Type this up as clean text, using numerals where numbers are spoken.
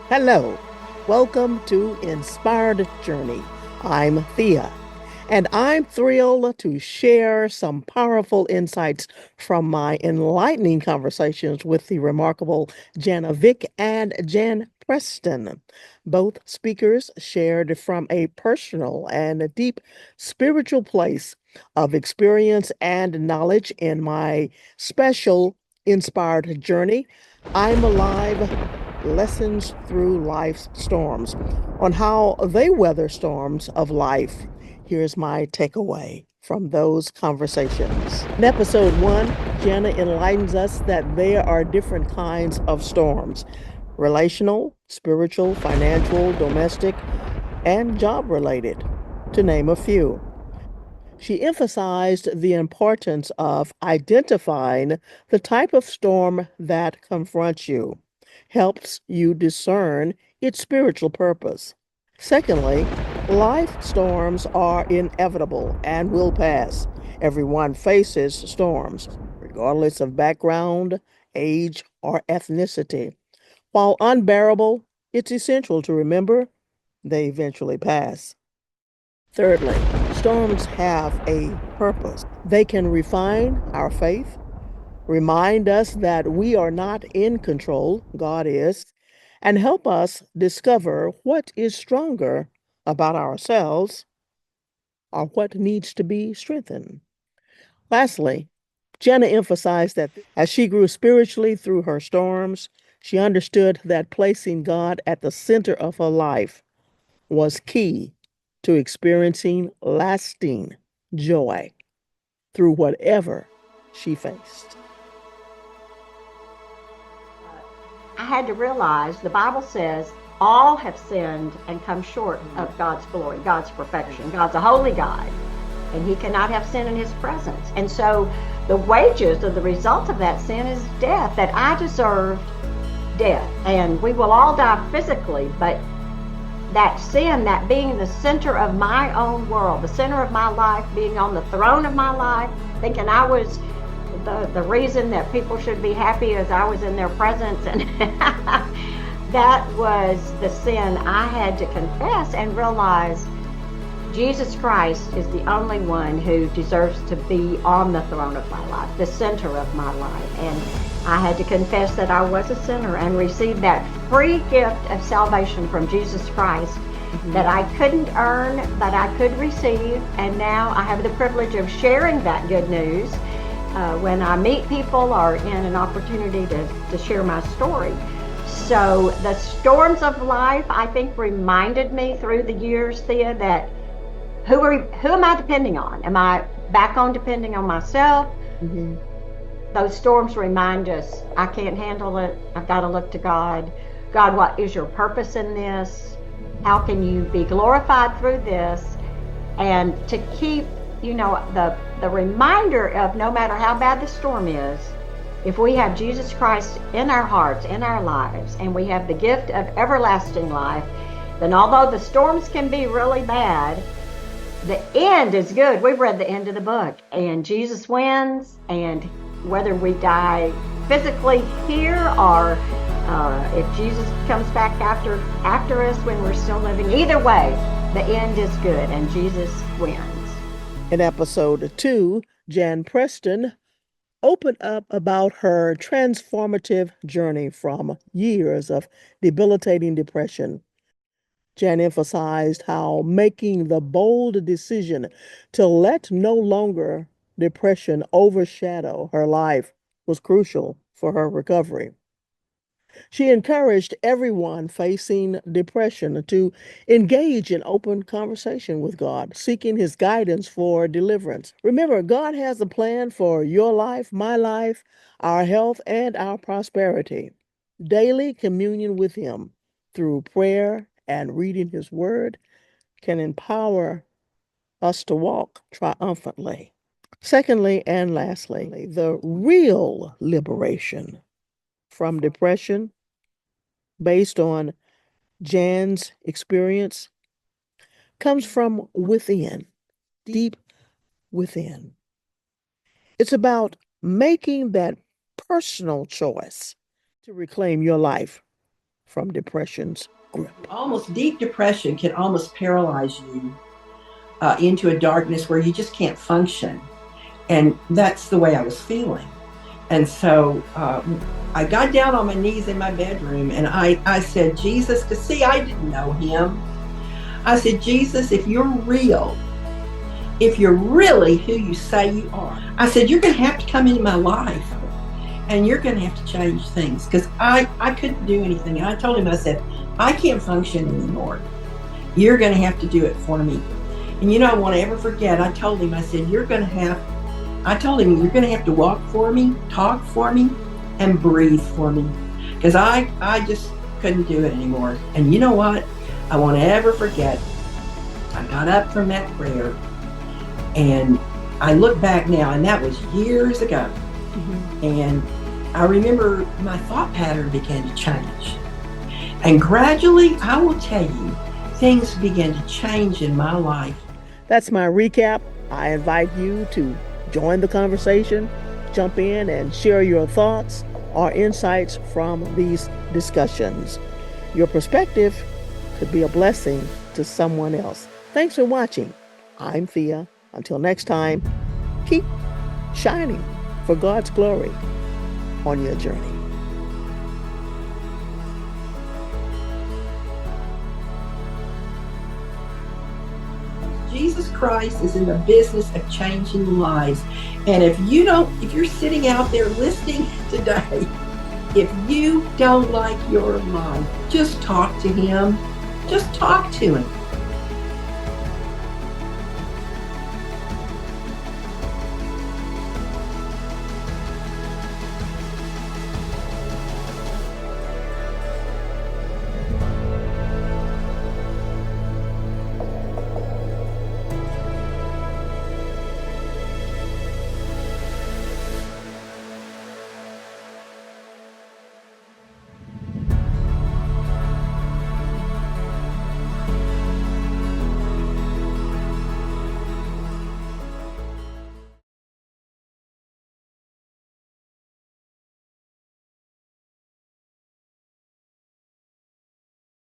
Hello, welcome to Inspired Journey. I'm Thea, and I'm thrilled to share some powerful insights from my enlightening conversations with the remarkable Jana Vick and Jan Preston. Both speakers shared from a personal and a deep spiritual place of experience and knowledge in my special Inspired Journey. I'm alive lessons through life's storms on how they weather storms of life. Here's my takeaway from those conversations. In episode one, Jana enlightens us that there are different kinds of storms: relational, spiritual, financial, domestic, and job related, to name a few. She emphasized the importance of identifying the type of storm that confronts you, helps you discern its spiritual purpose. Secondly, life storms are inevitable and will pass. Everyone faces storms, regardless of background, age, or ethnicity. While unbearable, it's essential to remember they eventually pass. Thirdly, storms have a purpose. They can refine our faith, remind us that we are not in control, God is, and help us discover what is stronger about ourselves or what needs to be strengthened. Lastly, Jenna emphasized that as she grew spiritually through her storms, she understood that placing God at the center of her life was key to experiencing lasting joy through whatever she faced. I had to realize the Bible says all have sinned and come short of God's glory, God's perfection. God's a holy God, and He cannot have sin in His presence. And so the wages or the result of that sin is death, that I deserved death. And we will all die physically, but that sin, that being the center of my own world, the center of my life, being on the throne of my life, thinking I was the reason that people should be happy as I was in their presence, and that was the sin I had to confess and realize Jesus Christ is the only one who deserves to be on the throne of my life, the center of my life. And I had to confess that I was a sinner and receive that free gift of salvation from Jesus Christ that I couldn't earn, but I could receive. And now I have the privilege of sharing that good news when I meet people or in an opportunity to share my story. So the storms of life, I think, reminded me through the years, Thea, that who am I depending on? Am I back on depending on myself? Mm-hmm. Those storms remind us, I can't handle it. I've got to look to God. God, what is your purpose in this? How can you be glorified through this? And to keep, the reminder of no matter how bad the storm is, if we have Jesus Christ in our hearts, in our lives, and we have the gift of everlasting life, then although the storms can be really bad, the end is good. We've read the end of the book, and Jesus wins. And whether we die physically here or if Jesus comes back after us when we're still living, either way, the end is good, and Jesus wins. In episode two, Jan Preston opened up about her transformative journey from years of debilitating depression. Jan emphasized how making the bold decision to let no longer depression overshadow her life was crucial for her recovery. She encouraged everyone facing depression to engage in open conversation with God, seeking His guidance for deliverance. Remember, God has a plan for your life, my life, our health, and our prosperity. Daily communion with Him through prayer and reading His Word can empower us to walk triumphantly. Secondly, and lastly, the real liberation from depression based on Jan's experience comes from within, deep within. It's about making that personal choice to reclaim your life, from depression's grip. Almost deep depression can almost paralyze you into a darkness where you just can't function. And that's the way I was feeling. And so I got down on my knees in my bedroom and I said, Jesus, because see, I didn't know him. I said, Jesus, if you're real, if you're really who you say you are, I said, you're going to have to come into my life and you're going to have to change things, because I couldn't do anything. And I told him, I said, I can't function anymore. You're going to have to do it for me. And I won't ever forget, I told him, I said, you're going to have to walk for me, talk for me, and breathe for me, because I just couldn't do it anymore. And you know what? I won't ever forget, I got up from that prayer and I look back now, and that was years ago. Mm-hmm. And I remember my thought pattern began to change. And gradually, I will tell you, things began to change in my life. That's my recap. I invite you to join the conversation, jump in and share your thoughts or insights from these discussions. Your perspective could be a blessing to someone else. Thanks for watching. I'm Thea. Until next time, keep shining for God's glory on your journey. Jesus Christ is in the business of changing lives. And if you're sitting out there listening today, if you don't like your life, just talk to him. Just talk to him.